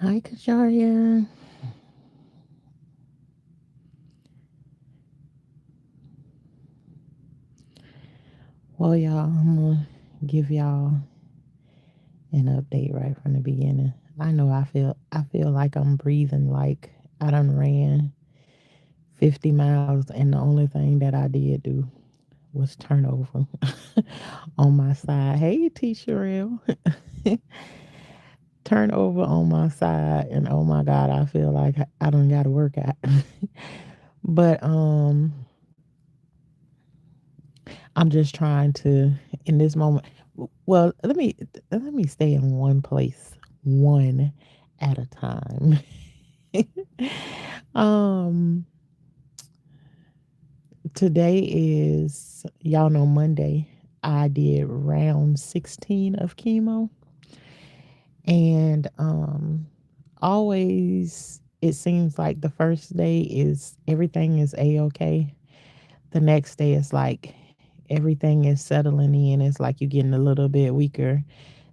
Hi, Kajaria. Well, y'all, I'm gonna give y'all an update right from the beginning. I feel like I'm breathing like I done ran 50 miles, and the only thing that I did do was turn over on my side. Hey, T. Sherelle. Turn over on my side, and oh my God, I feel like I don't got to work out. But I'm just trying to in this moment. Well, let me stay in one place, one at a time. um, Today is y'all know Monday. I did round 16 of chemo, and always it seems like the first day is everything is a okay. The next day is like everything is settling in. It's like you're getting a little bit weaker.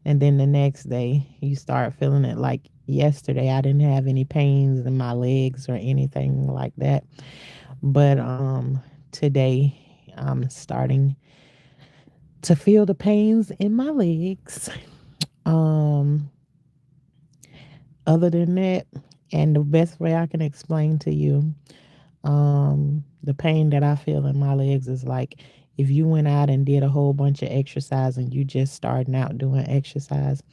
And then the next day, you start feeling it. Like yesterday, I didn't have any pains in my legs or anything like that. But today, I'm starting to feel the pains in my legs. Um, Other than that, and the best way I can explain to you, the pain that I feel in my legs is like if you went out and did a whole bunch of exercise and you just starting out doing exercise,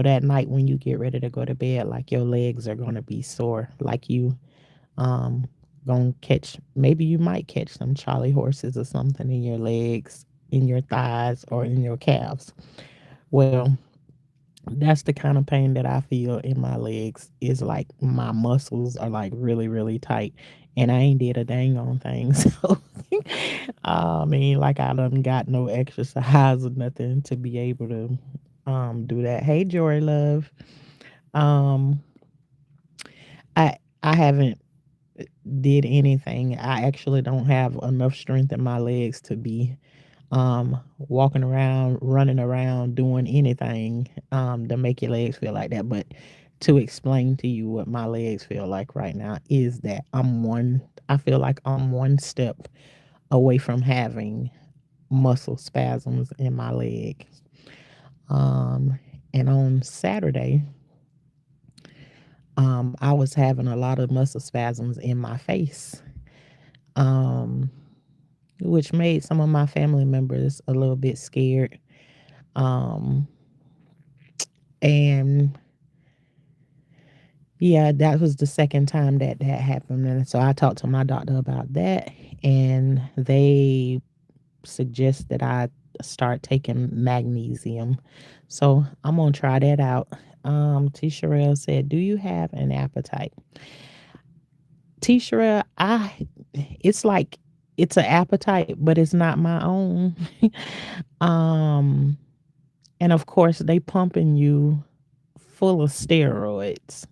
that night when you get ready to go to bed, like your legs are gonna be sore, like you um gonna catch, maybe you might catch some Charlie horses or something in your legs, in your thighs, or in your calves. Well, that's the kind of pain that I feel in my legs. Is like my muscles are like really, really tight, and I ain't did a dang on thing. So, I mean, like I done got no exercise or nothing to be able to do that. Hey, Joy Love. Um, I haven't did anything. I actually don't have enough strength in my legs to be walking around, running around, doing anything to make your legs feel like that. But to explain to you what my legs feel like right now is that I feel like I'm one step away from having muscle spasms in my leg. Um, and on Saturday, I was having a lot of muscle spasms in my face, um, which made some of my family members a little bit scared. Um, and Yeah, that was the second time that that happened. And so I talked to my doctor about that, and they suggest that I start taking magnesium. So I'm gonna try that out. T. Sherelle said, "Do you have an appetite?" T. Sherelle, it's like it's an appetite, but it's not my own. um, and of course, they pumping you full of steroids.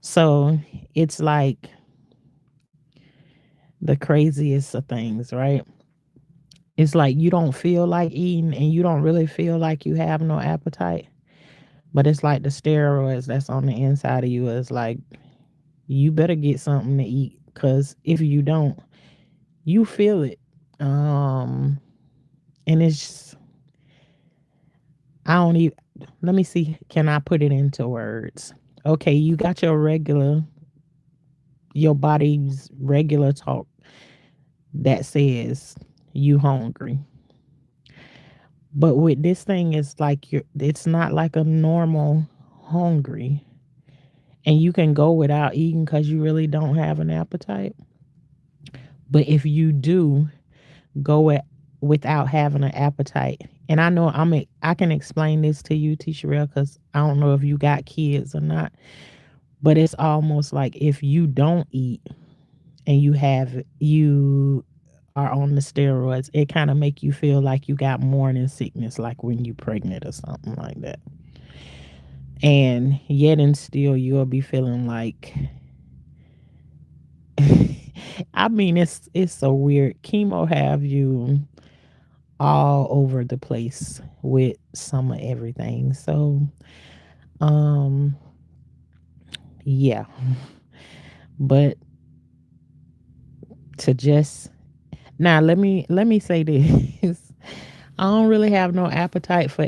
So it's like the craziest of things, right? It's like you don't feel like eating and you don't really feel like you have no appetite. But it's like the steroids that's on the inside of you is like, you better get something to eat because if you don't, you feel it. Um, and it's, I don't even, let me see, can I put it into words? Okay, you got your body's regular talk that says you hungry. But with this thing, it's like it's not like a normal hungry. And you can go without eating because you really don't have an appetite. But if you do go without having an appetite, and I can explain this to you, Tisha, because I don't know if you got kids or not, but it's almost like if you don't eat and you are on the steroids, it kind of make you feel like you got morning sickness, like when you pregnant or something like that. And yet and still you'll be feeling like I mean it's so weird. Chemo have you all over the place with some of everything. So Um, yeah, but to just now let me say this. I don't really have no appetite for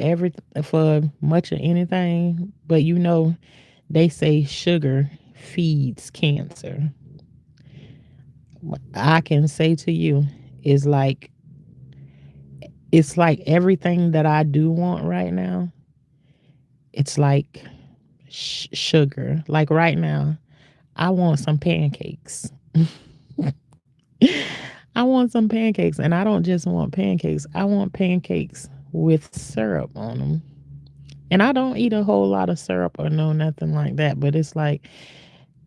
for much of anything, but they say sugar feeds cancer. What I can say to you is like it's like everything that I do want right now. It's like sugar. Like right now, I want some pancakes. I want some pancakes, and I don't just want pancakes. I want pancakes with syrup on them. And I don't eat a whole lot of syrup or no nothing like that, but it's like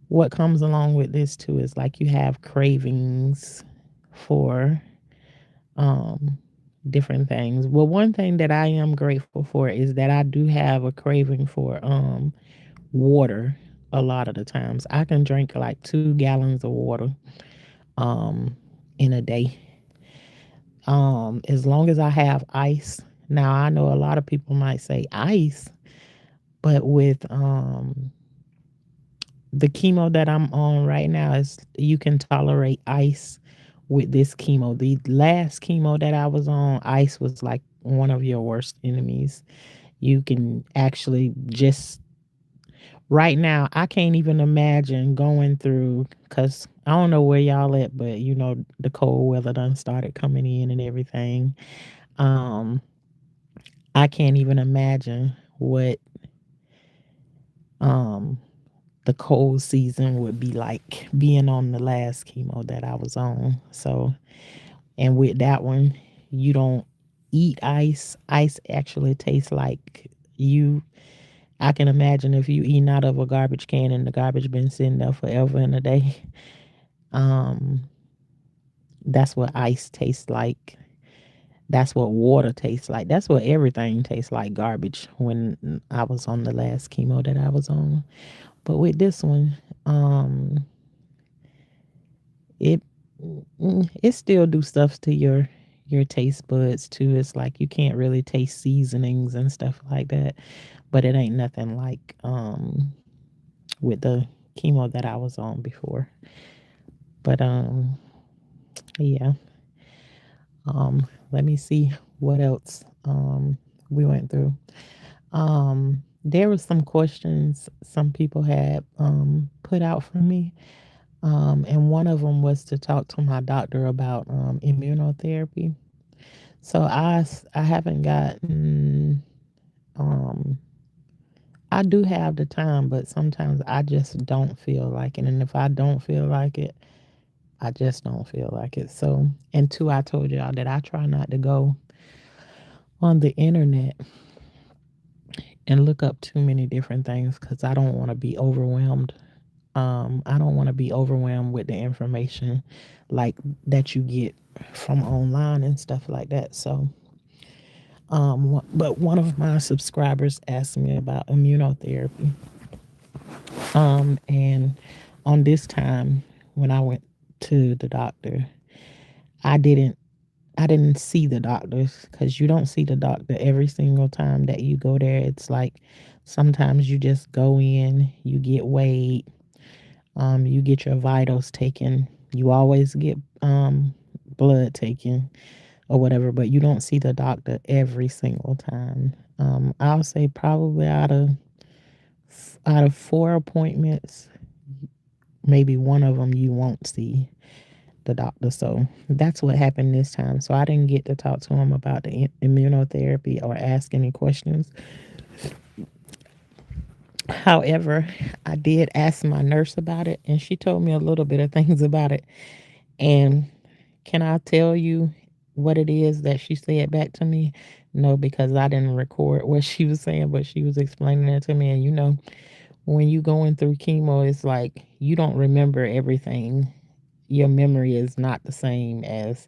what comes along with this too is like you have cravings for um different things. Well, one thing that I am grateful for is that I do have a craving for water a lot of the times. I can drink like 2 gallons of water um in a day. As long as I have ice. Now I know a lot of people might say ice, but with the chemo that I'm on right now is you can tolerate ice with this chemo. The last chemo that I was on, ice was like one of your worst enemies. You can actually just right now, I can't even imagine going through because I don't know where y'all at, but the cold weather done started coming in and everything. Um, I can't even imagine what um the cold season would be like being on the last chemo that I was on. So, and with that one, you don't eat ice. Ice actually tastes like you. I can imagine if you eating out of a garbage can and the garbage been sitting there forever and a day. Um, that's what ice tastes like. That's what water tastes like. That's what everything tastes like garbage when I was on the last chemo that I was on. But with this one, it it still do stuff to your taste buds too. It's like you can't really taste seasonings and stuff like that. But it ain't nothing like with the chemo that I was on before. But yeah. Let me see what else we went through. There was some questions some people had put out for me. And one of them was to talk to my doctor about immunotherapy. So I haven't gotten um I do have the time, but sometimes I just don't feel like it. And if I don't feel like it, I just don't feel like it. So, and two, I told y'all that I try not to go on the internet and look up too many different things because I don't want to be overwhelmed. I don't want to be overwhelmed with the information like that you get from online and stuff like that. So, but one of my subscribers asked me about immunotherapy. And on this time when I went to the doctor, I didn't I didn't see the doctors because you don't see the doctor every single time that you go there. It's like sometimes you just go in, you get weighed, you get your vitals taken. You always get blood taken or whatever, but you don't see the doctor every single time. I'll say probably out of 4 appointments, maybe one of them you won't see the doctor. So that's what happened this time. So I didn't get to talk to him about the immunotherapy or ask any questions. However, I did ask my nurse about it, and she told me a little bit of things about it. And can I tell you what it is that she said back to me? No, because I didn't record what she was saying, but she was explaining it to me. And when you going through chemo, it's like you don't remember everything. Your memory is not the same as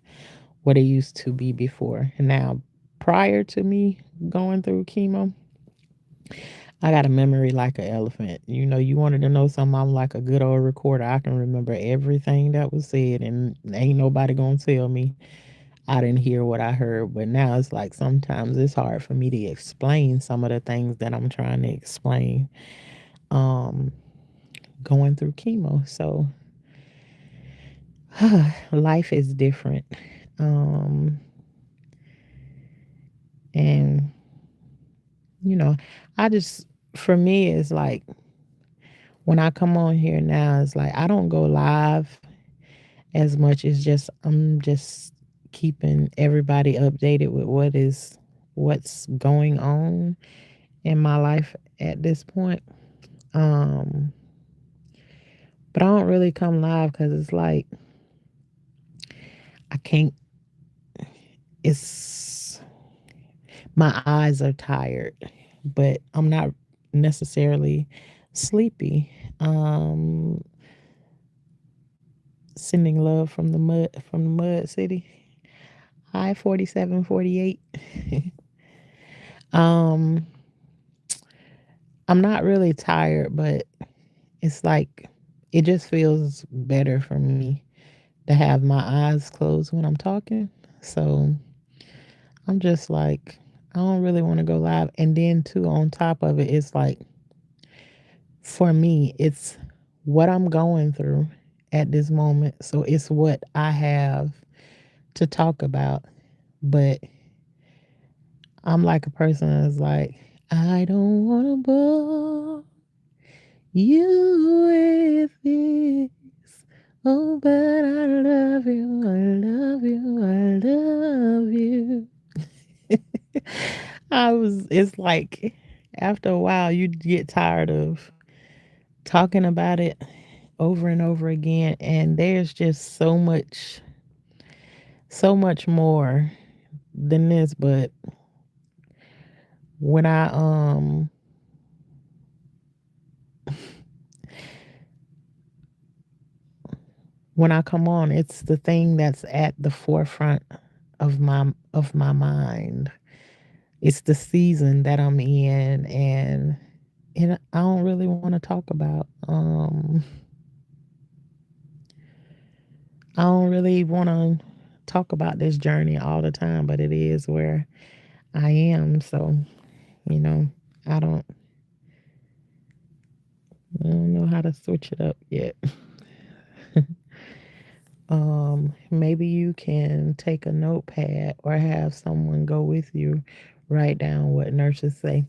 what it used to be before. And now, prior to me going through chemo, I got a memory like an elephant. You wanted to know something, I'm like a good old recorder. I can remember everything that was said, and ain't nobody gonna tell me. I didn't hear what I heard. But now it's like sometimes it's hard for me to explain some of the things that I'm trying to explain um, going through chemo. So life is different. Um, and, you know, I just, for me, it's like when I come on here now, it's like I don't go live as much as just, I'm just keeping everybody updated with what's going on in my life at this point. Um, but I don't really come live because it's like I can't. It's my eyes are tired, but I'm not necessarily sleepy. Um, Sending love from the mud city. Hi 4748. um, I'm not really tired, but it's like it just feels better for me to have my eyes closed when I'm talking. So I'm just like, I don't really want to go live. And then, too, on top of it, it's like, for me, it's what I'm going through at this moment. So it's what I have to talk about. But I'm like a person that's like, I don't want to bore you with this. Oh, but I love you, I love you, I love you. It's like after a while, you get tired of talking about it over and over again. And there's just so much more than this. But when I come on, it's the thing that's at the forefront of my mind. It's the season that I'm in, and I don't really want to talk about. I don't really want to talk about this journey all the time, but it is where I am. So, you know, I don't I don't know how to switch it up yet. Maybe you can take a notepad or have someone go with you, write down what nurses say.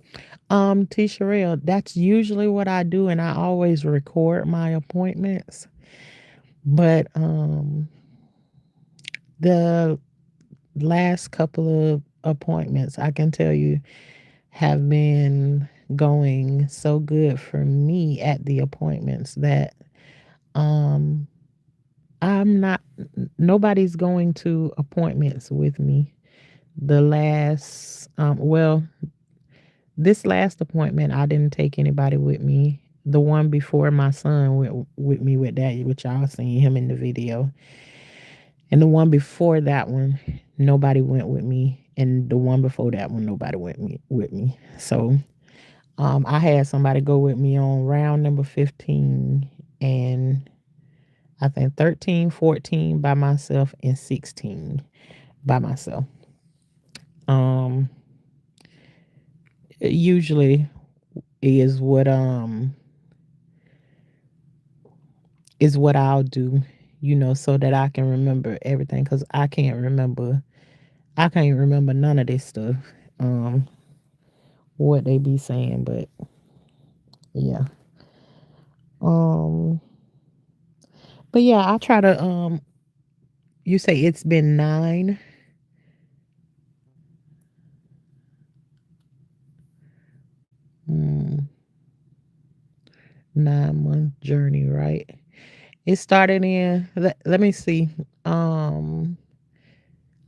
T Sherelle, that's usually what I do, and I always record my appointments. But the last couple of appointments, I can tell you, have been going so good for me at the appointments that um I'm not nobody's going to appointments with me. The last well, this last appointment I didn't take anybody with me. The one before, my son went with me with that, which y'all seen him in the video. And the one before that one, nobody went with me. And the one before that one, nobody went with me. So I had somebody go with me on round number 15, and I think 13, 14 by myself, and 16 by myself. Um, Usually is what I'll do, so that I can remember everything, because I can't remember none of this stuff. Um, what they be saying, but yeah. Um, but yeah, I try to you say it's been 9, 9-month journey, right? It started in, let me see. Um,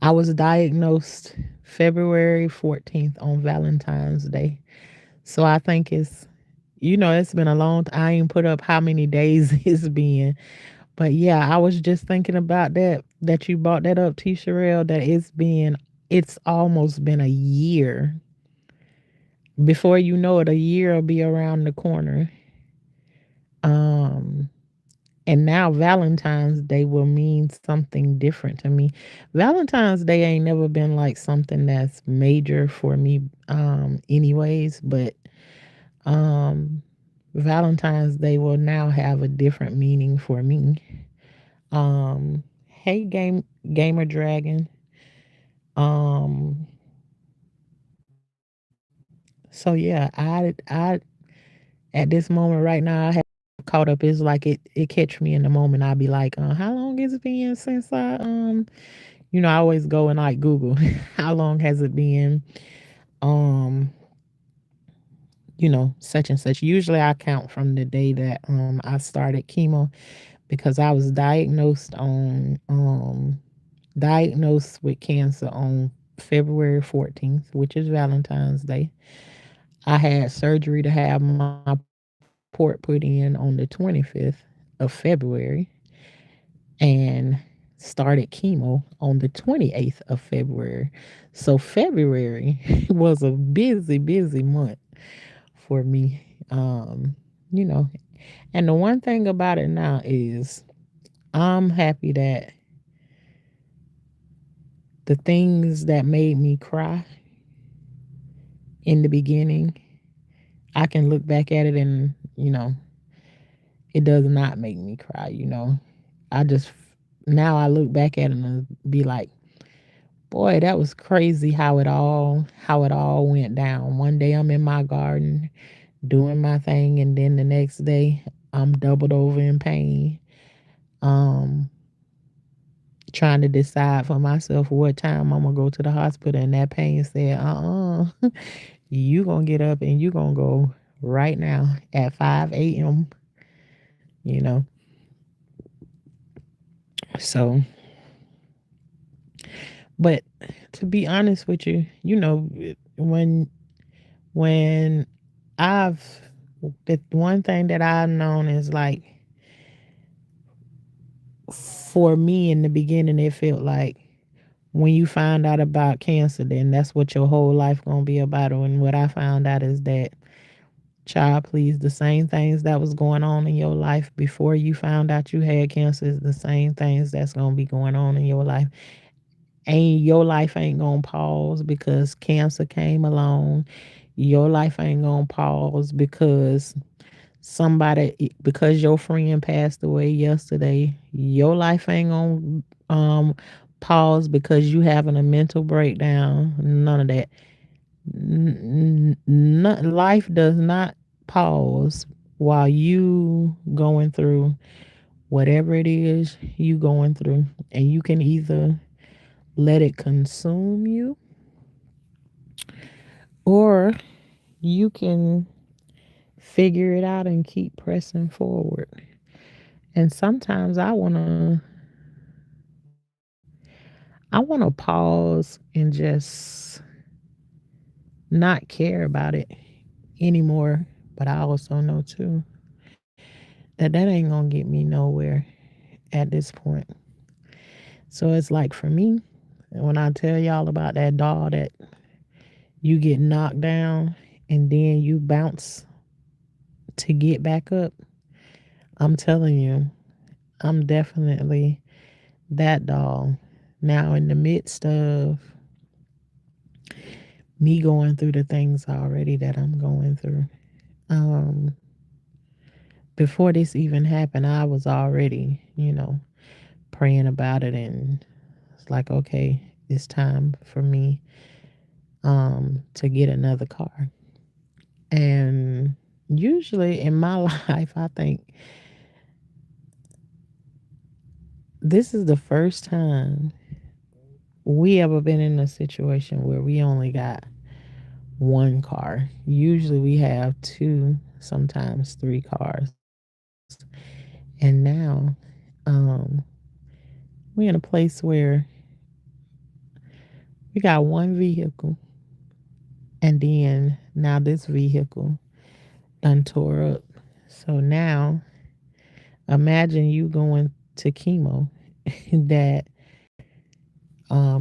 I was diagnosed February 14th on Valentine's Day. So I think it's been a long time. I ain't put up how many days it's been. But yeah, I was just thinking about that you brought that up, T Sherelle, that it's almost been a year. Before you know it, a year will be around the corner. Um, And now Valentine's Day will mean something different to me. Valentine's Day ain't never been like something that's major for me anyways, but um Valentine's Day will now have a different meaning for me. Hey Gamer Dragon. Um so yeah, at this moment right now I have caught up. It's like it catch me in the moment. I'll be like, how long has it been since I always go and like Google how long has it been um such and such. Usually I count from the day that I started chemo because I was diagnosed with cancer on February 14th, which is Valentine's Day. I had surgery to have my port put in on the 25th of February and started chemo on the 28th of February. So February was a busy, busy month for me. You know, and the one thing about it now is I'm happy that the things that made me cry in the beginning, I can look back at it and, it does not make me cry. I just, now I look back at it and be like, boy, that was crazy how it all went down. One day I'm in my garden doing my thing, and then the next day I'm doubled over in pain. Um, Trying to decide for myself what time I'm gonna go to the hospital, and that pain said, you gonna get up and you gonna go right now at 5 a.m. You know, so but to be honest with you, when I've the one thing that I've known is like for me in the beginning, it felt like when you find out about cancer, then that's what your whole life gonna be about. And what I found out is that, child, please, the same things that was going on in your life before you found out you had cancer is the same things that's gonna be going on in your life. Ain't your life ain't gonna pause because cancer came along. Your life ain't gonna pause because your friend passed away yesterday. Your life ain't gonna pause because you having a mental breakdown. None of that. Life does not pause while you going through whatever it is you going through, and you can either let it consume you, or you can figure it out and keep pressing forward. And sometimes I want to pause and just not care about it anymore. But I also know too that ain't gonna get me nowhere at this point. So it's like for me, when I tell y'all about that doll that you get knocked down and then you bounce to get back up, I'm telling you, I'm definitely that doll. Now, in the midst of me going through the things already that I'm going through, um, before this even happened, I was already, praying about it, and it's like, okay, it's time for me to get another car. And usually in my life, I think this is the first time we ever been in a situation where we only got one car. Usually we have two, sometimes three cars. And now um, we're in a place where we got one vehicle, and then now this vehicle done tore up. So now imagine you going to chemo that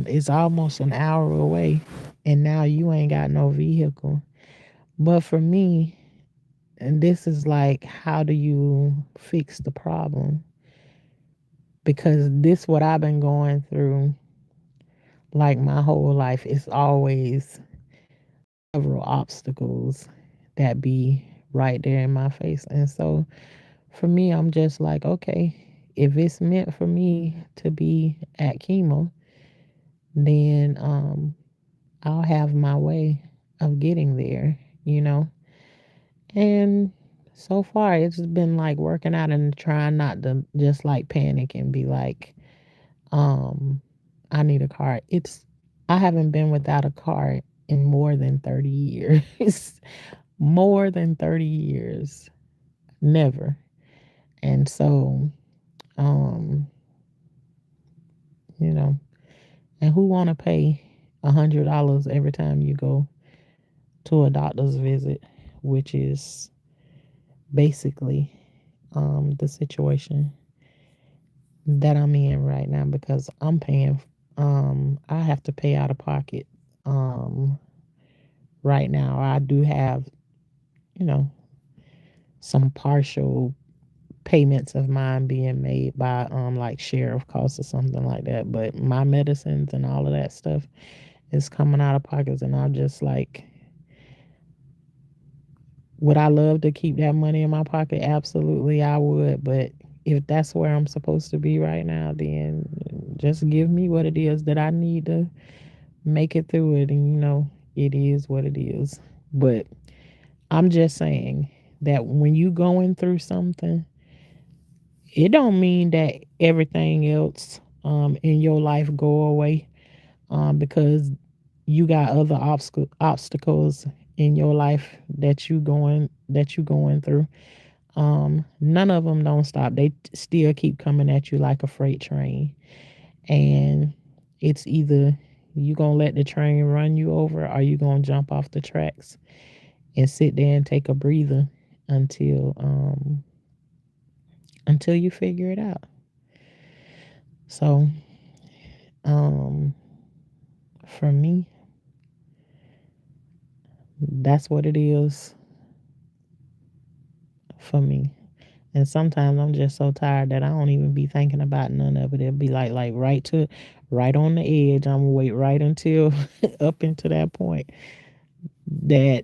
is almost an hour away, and now you ain't got no vehicle. But for me, and this is like, how do you fix the problem? because this what I've been going through like my whole life. It's always several obstacles that be right there in my face. And so for me, I'm just like, okay, if it's meant for me to be at chemo, then I'll have my way of getting there, you know? And so far, it's been like working out and trying not to just like panic and be like, um, I need a car. I haven't been without a car in more than 30 years. More than 30 years. Never. And so, um, you know, and who want to pay $100 every time you go to a doctor's visit, which is basically the situation that I'm in right now because I'm paying. I have to pay out of pocket. Um, right now, I do have, you know, some partial payments of mine being made by like share of costs or something like that. But my medicines and all of that stuff is coming out of pockets, and I'm just like, would I love to keep that money in my pocket? Absolutely, I would. But if that's where I'm supposed to be right now, then just give me what it is that I need to make it through it. And, it is what it is. But I'm just saying that when you going through something, it don't mean that everything else in your life go away because you got other obstacles in your life that you going through. None of them don't stop. They still keep coming at you like a freight train. And it's either you gonna let the train run you over or you gonna jump off the tracks and sit there and take a breather until you figure it out. So um for me, that's what it is for me. And sometimes I'm just so tired that I don't even be thinking about none of it. It'll be like right on the edge. I'm gonna wait right until up into that point that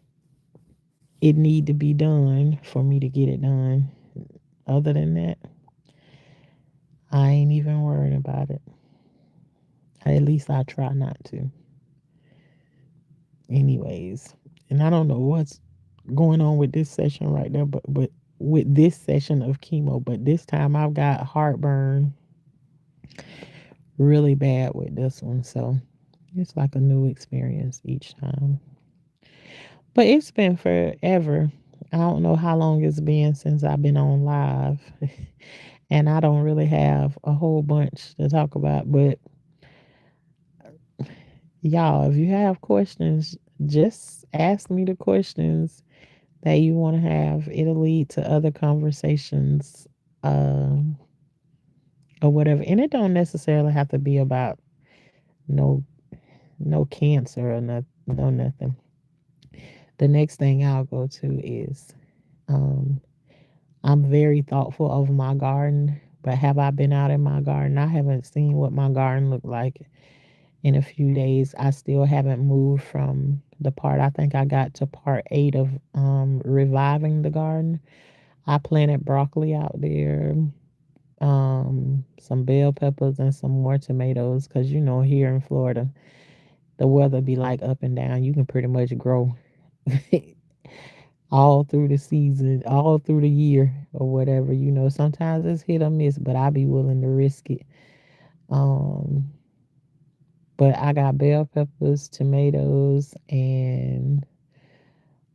it need to be done for me to get it done. Other than that, I ain't even worried about it. At least I try not to. Anyways. And I don't know what's going on with this session right now, but with this session of chemo, but this time I've got heartburn really bad with this one. So it's like a new experience each time. But it's been forever. I don't know how long it's been since I've been on live. And I don't really have a whole bunch to talk about. But y'all, if you have questions, just ask me the questions that you want to have. It'll lead to other conversations um, or whatever. And it don't necessarily have to be about no no cancer or no nothing. The next thing I'll go to is um, I'm very thoughtful of my garden, but have I been out in my garden? I haven't seen what my garden looked like in a few days. I still haven't moved from the part. I think I got to part 8 of reviving the garden. I planted broccoli out there, some bell peppers, and some more tomatoes. Cause here in Florida, the weather be like up and down. You can pretty much grow all through the season, all through the year or whatever. Sometimes it's hit or miss, but I be willing to risk it. Um, but I got bell peppers, tomatoes, and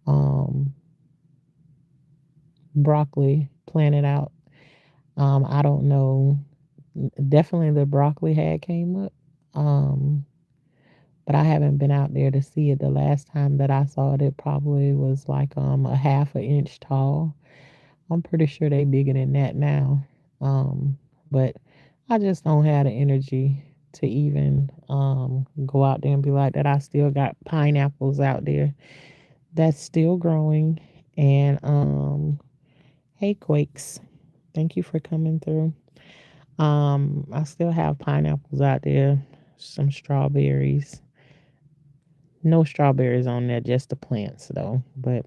um, broccoli planted out. I don't know. Definitely the broccoli had came up. Um, but I haven't been out there to see it. The last time that I saw it, it probably was like a half an inch tall. I'm pretty sure they bigger than that now. But I just don't have the energy to even go out there and be like that. I still got pineapples out there that's still growing. And hey Quakes, thank you for coming through. I still have pineapples out there, some strawberries. No strawberries on there, just the plants though. But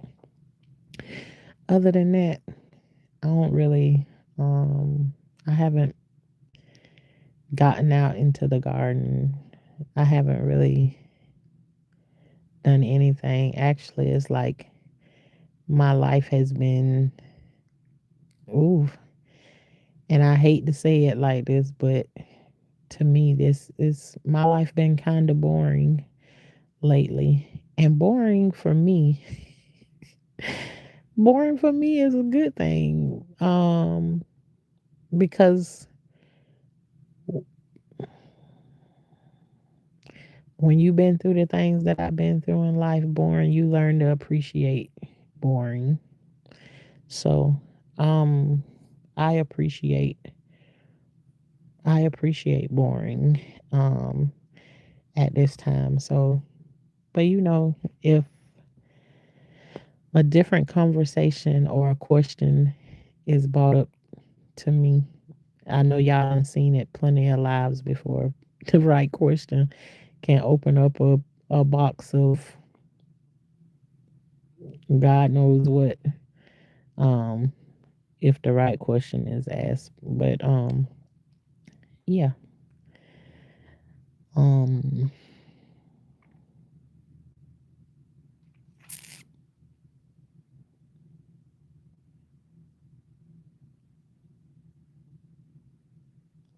other than that, I don't really I haven't gotten out into the garden. I haven't really done anything. Actually, it's like my life has been ooh, and I hate to say it like this, but to me this is my life been kind of boring lately. And boring for me is a good thing. Because when you've been through the things that I've been through in life, boring, you learn to appreciate boring. So, um, I appreciate I appreciate boring um at this time. So, but if a different conversation or a question is brought up to me, I know y'all done seen it plenty of lives before. The right question can open up a box of God knows what. Um, if the right question is asked. Yeah. Um,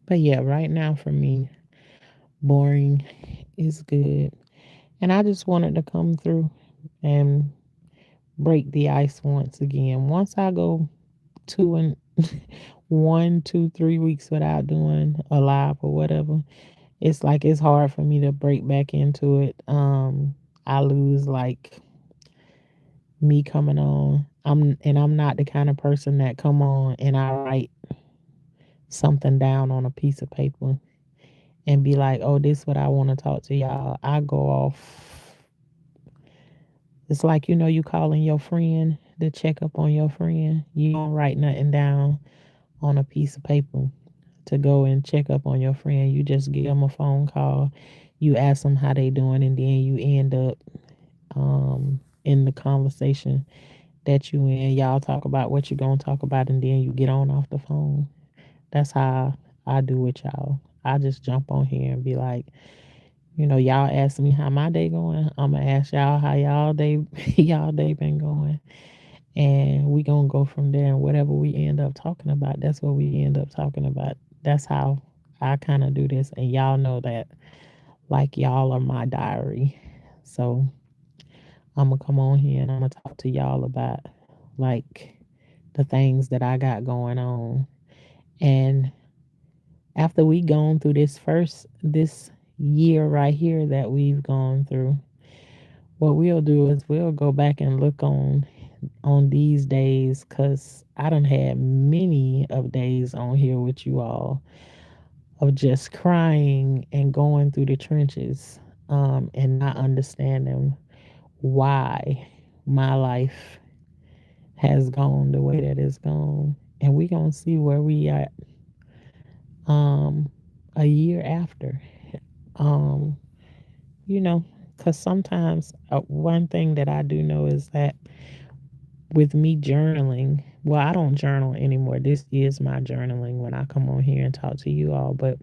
but yeah, right now for me, boring is good. And I just wanted to come through and break the ice once again. Once I go two and 1, 2, 3 weeks without doing a live or whatever, it's like it's hard for me to break back into it. I lose like me coming on. I'm not the kind of person that come on and I write something down on a piece of paper and be like, "Oh, this is what I want to talk to y'all." I go off. It's like you calling your friend to check up on your friend. You don't write nothing down on a piece of paper to go and check up on your friend. You just give them a phone call. You ask them how they doing, and then you end up in the conversation that you in. Y'all talk about what you gonna talk about, and then you get on off the phone. That's how I do with y'all. I just jump on here and be like, y'all ask me how my day going. I'ma ask y'all how y'all day y'all day been going. And we gonna go from there, and whatever we end up talking about, that's what we end up talking about. That's how I kinda do this. And y'all know that like y'all are my diary. So I'ma come on here and I'ma talk to y'all about like the things that I got going on. And after we gone through this year right here that we've gone through, what we'll do is we'll go back and look on these days, because I done had many of days on here with you all of just crying and going through the trenches, and not understanding why my life has gone the way that it's gone. And we gonna see where we at um a year after. Um, you know, because sometimes one thing that I do know is that with me journaling, well, I don't journal anymore. This is my journaling when I come on here and talk to you all. But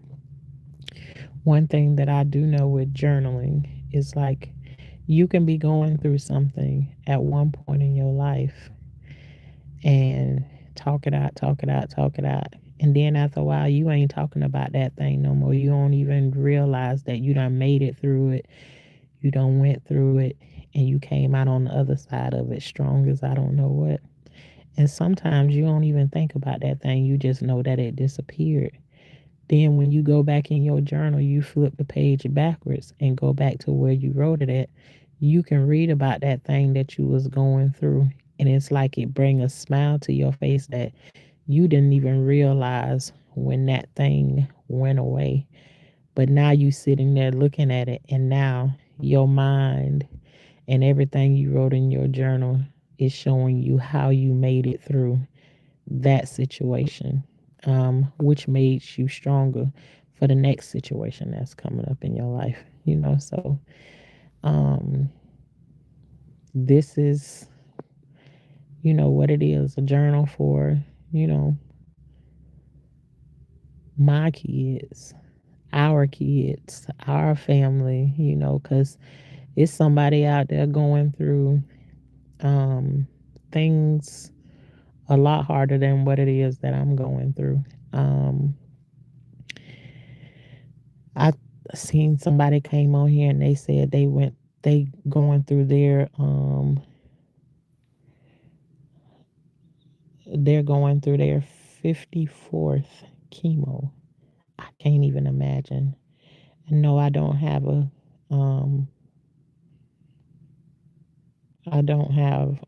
one thing that I do know with journaling is like you can be going through something at one point in your life and talk it out, talk it out, talk it out. And then after a while, you ain't talking about that thing no more. You don't even realize that you done made it through it. You done went through it and you came out on the other side of it strong as I don't know what. And sometimes you don't even think about that thing. You just know that it disappeared. Then when you go back in your journal, you flip the page backwards and go back to where you wrote it at. You can read about that thing that you was going through. And it's like it bring a smile to your face that you didn't even realize when that thing went away. But now you sitting there looking at it, and now your mind and everything you wrote in your journal is showing you how you made it through that situation. which made you stronger for the next situation that's coming up in your life. So um, this is, what it is, a journal for, you know, my kids, our family, because it's somebody out there going through um, things a lot harder than what it is that I'm going through. Um, I seen somebody came on here and they said they going through they're going through their 54th chemo. I can't even imagine. And no, um I don't have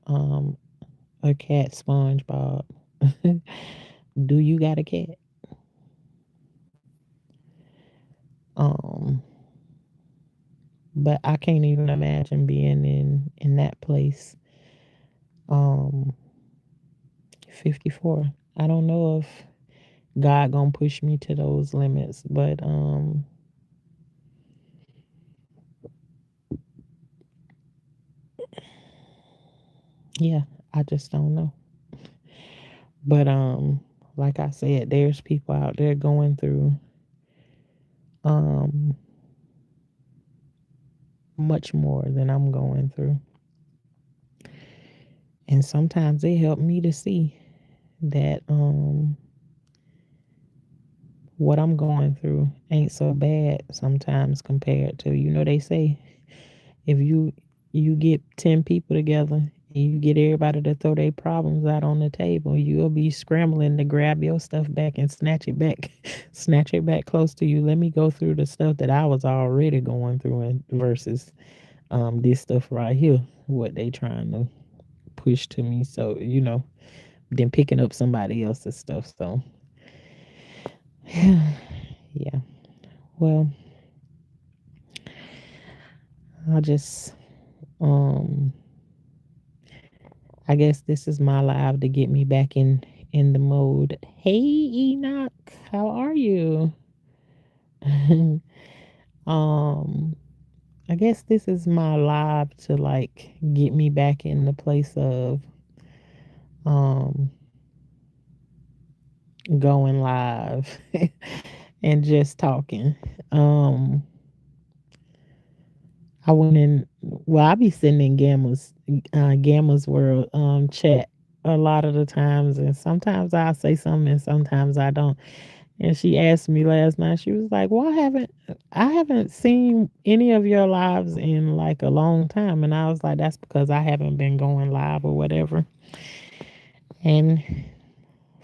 a cat, SpongeBob. Do you got a cat? Um but I can't even imagine being in that place. Um 54. I don't know if God gonna push me to those limits, but yeah, I just don't know. But like I said, there's people out there going through um much more than I'm going through. And sometimes they help me to see that what I'm going through ain't so bad sometimes compared to, they say if you get 10 people together and you get everybody to throw their problems out on the table, you'll be scrambling to grab your stuff back and snatch it back, snatch it back close to you. Let me go through the stuff that I was already going through and versus this stuff right here, what they trying to push to me. So, then picking up somebody else's stuff. So yeah. Well, I just um I guess this is my live to get me back in the mode. Hey Enoch, how are you? um I guess this is my live to like get me back in the place of um going live and just talking. Um I went in. Well, I be sitting in Gamma's world chat a lot of the times, and sometimes I say something, and sometimes I don't. And she asked me last night. She was like, "Well, I haven't seen any of your lives in like a long time," and I was like, "That's because I haven't been going live or whatever." And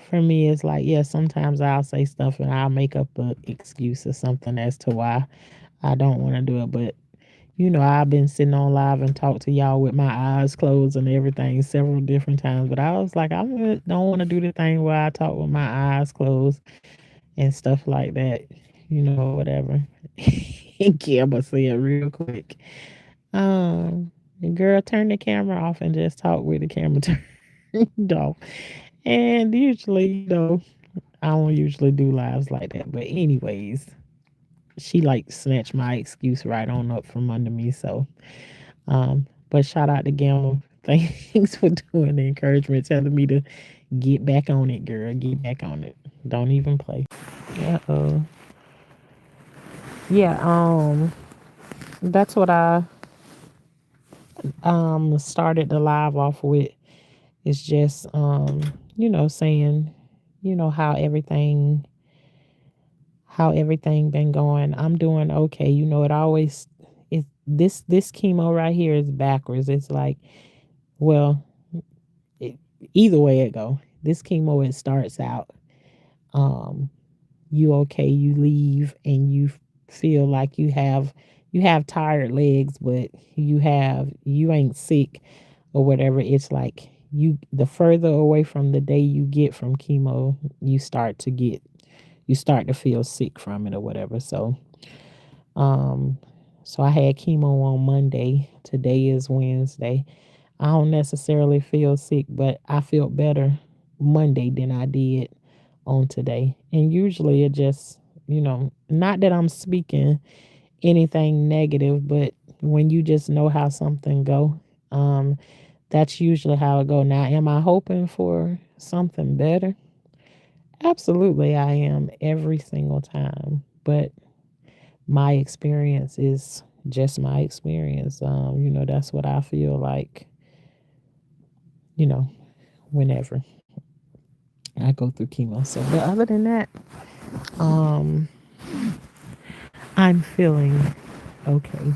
for me, it's like, yeah, sometimes I'll say stuff and I'll make up an excuse or something as to why I don't want to do it, but I've been sitting on live and talked to y'all with my eyes closed and everything several different times. But I was like, don't want to do the thing where I talk with my eyes closed and stuff like that, whatever. Gamma said real quick. Um, girl, turn the camera off and just talk with the camera turned off. And usually, I don't usually do lives like that. But anyways, she like snatched my excuse right on up from under me. So but shout out to Gamma. Thanks for doing the encouragement, telling me to get back on it, girl. Get back on it. Don't even play. Uh-oh. Yeah, that's what I started the live off with. It's just saying, how everything been going. I'm doing okay. It always it this chemo right here is backwards. It's like, well, it, either way it go. This chemo, it starts out um you okay, you leave and you feel like you have tired legs, but you ain't sick or whatever. It's like the further away from the day you get from chemo, you start to feel sick from it or whatever. Um so I had chemo on Monday. Today is Wednesday. I don't necessarily feel sick, but I felt better Monday than I did on today. And usually it just, not that I'm speaking anything negative, but when you just know how something go, um, that's usually how it go. Now, am I hoping for something better? Absolutely, I am every single time. But my experience is just my experience. That's what I feel like, you know, whenever I go through chemo. So, but other than that, um, I'm feeling okay.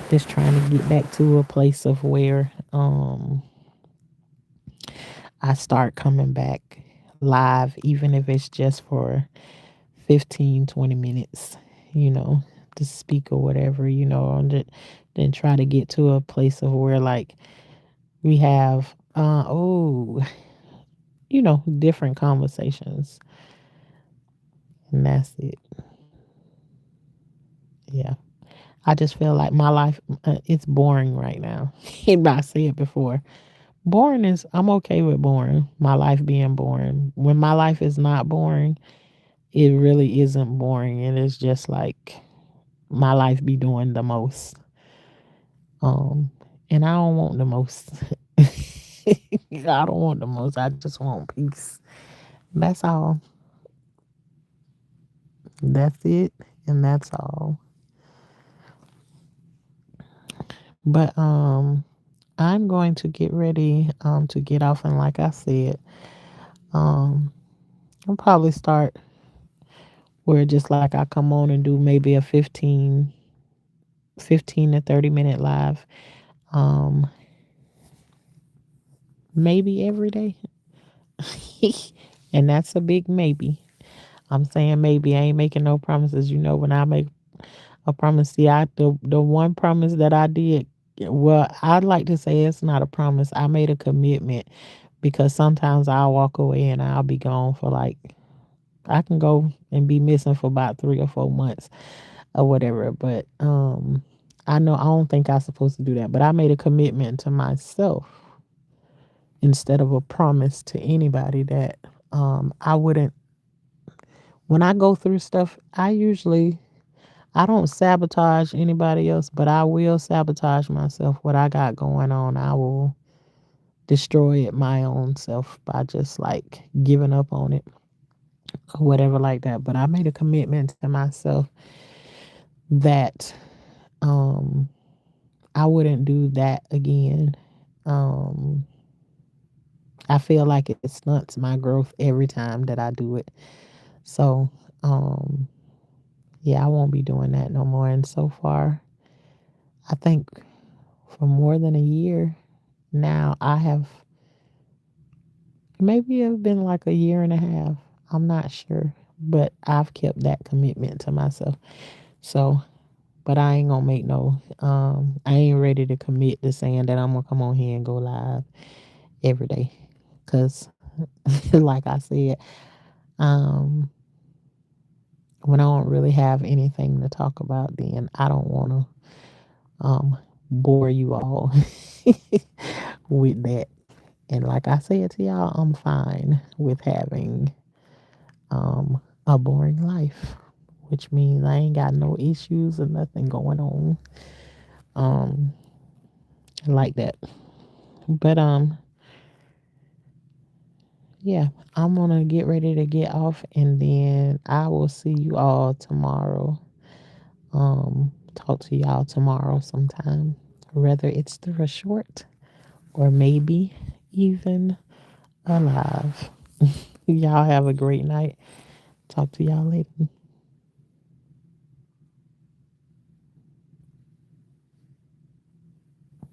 Just trying to get back to a place of where I start coming back live, even if it's just for 15, 20 minutes, you know, to speak or whatever, and then try to get to a place of where like we have different conversations. And that's it. Yeah. I just feel like my life it's boring right now. I said it before. Boring is I'm okay with boring. My life being boring. When my life is not boring, it really isn't boring. And it's just like my life be doing the most. Um, and I don't want the most. I don't want the most. I just want peace. That's all. That's it. And that's all. But I'm going to get ready to get off, and like I said, um I'll probably start where just like I come on and do maybe a 15 to 30-minute live. Um Maybe every day. And that's a big maybe. I'm saying maybe. I ain't making no promises. When I make a promise, see, the one promise that I did, well, I'd like to say it's not a promise. I made a commitment because sometimes I'll walk away and I'll be gone for like I can go and be missing for about 3 or 4 months or whatever. But I know I don't think I'm supposed to do that. But I made a commitment to myself instead of a promise to anybody that I wouldn't. When I go through stuff, I don't sabotage anybody else, but I will sabotage myself. What I got going on, I will destroy it my own self by just like giving up on it or whatever like that. But I made a commitment to myself that um I wouldn't do that again. Um I feel like it stunts my growth every time that I do it. So um yeah, I won't be doing that no more. And so far, I think for more than a year now, I have maybe it's been like a year and a half. I'm not sure, but I've kept that commitment to myself. So, but I ain't gonna make no. I ain't ready to commit to saying that I'm gonna come on here and go live every day, cause like I said, um, when I don't really have anything to talk about, then I don't want to bore you all with that. And like I said to y'all, I'm fine with having a boring life, which means I ain't got no issues or nothing going on um like that. But yeah, I'm gonna get ready to get off, and then I will see you all tomorrow. Talk to y'all tomorrow sometime, whether it's through a short or maybe even alive. Y'all have a great night. Talk to y'all later.